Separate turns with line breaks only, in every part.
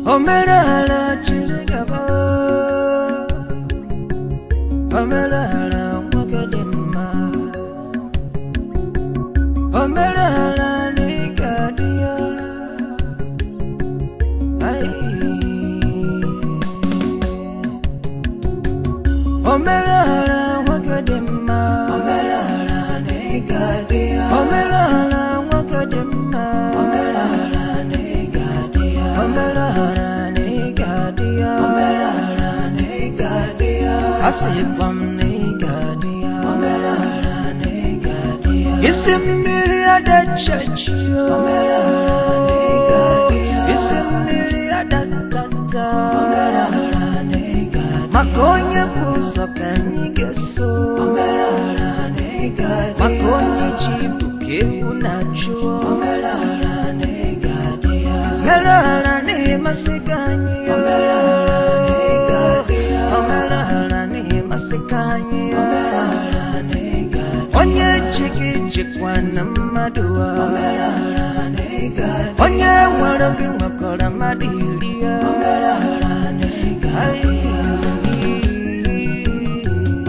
Omelala chirigaba Omelala wakadema Omelala nikadia Omelala wakadema Omelala nikadia Omelala wakadema Omelala nikadia Omelala nikadia Omelala nikadia Asipam nikadia Omelala nikadia Isimilia da chachio Omelala nikadia Isimilia da tata Omelala nikadia Makonye puso kanyigeso Omelala nikadia Makonye chibuke unachua Omelala nikadia Omelala ni masikanyi Omelala nikadia Omelala ni masikanyi Omelala nikadia Onye chiki chikwana madua Omelala nikadia Onye warogi wakora madilia Omelala nikadia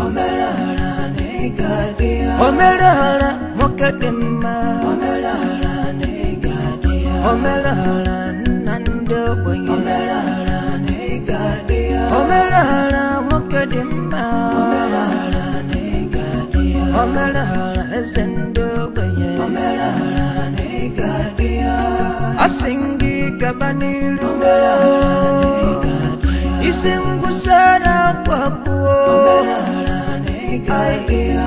Omelala nikadia Omelala wakadema Omelala nikadia Omelala nando boye Omelala nikadia Omelala wakadema Omelala nikadia Omelala zendo boye Omelala nikadia Asingi kabanilu Omelala nikadia Isingu sara kwa kuo Omelala nikadia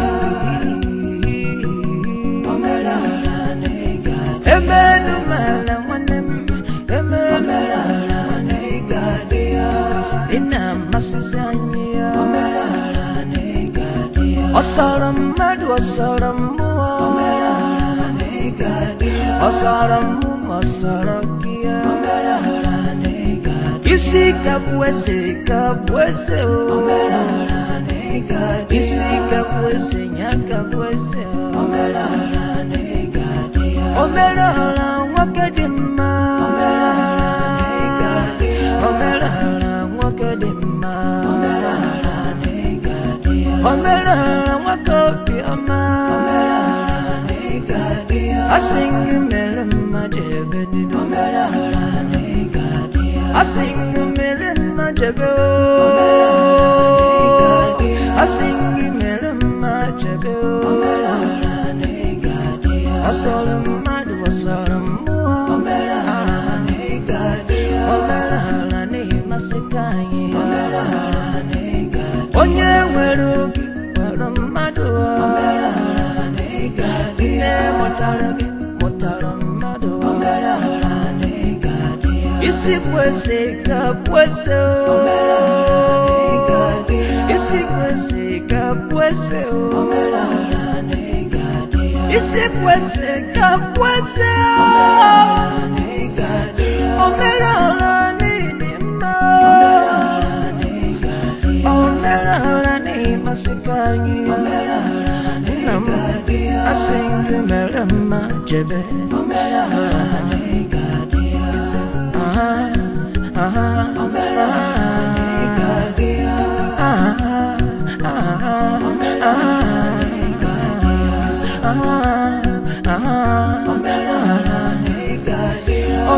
Omelala nikadia Emenu mala wanem Omelala nikadia Ina masizanya Omelala nikadia Osarammadu osarammua Omelala nikadia Osaramu osarakia Omelala nikadia Isika pwese Omelala nikadia Isika pwese nyaka pwese Omelala nikadia Omelala wakadema Omelala nikadia Omelala wakadema Omelala nikadia Omelala wakapiama Omelala nikadia Asingi melema jebeni Omelala nikadia Asingi melema jebe Asingi melema jebe Omelala nikadia Asalammadu asalammua Omelala nikadia Omelala ni masikanyi Omelala nikadia Onye werugi warammadu Omelala nikadia Ne motarammadu Omelala nikadia Isi pwese kapwese Omelala nikadia Isi pwese kapwese Omelala nikadia Isi pwese kapwese Omelala nikadia Omelala nidima Omelala nikadia Omelala ni masikanyi Omelala nikadia Asingi melema jebe Omelala nikadia Omelala nikadia Omelala nikadia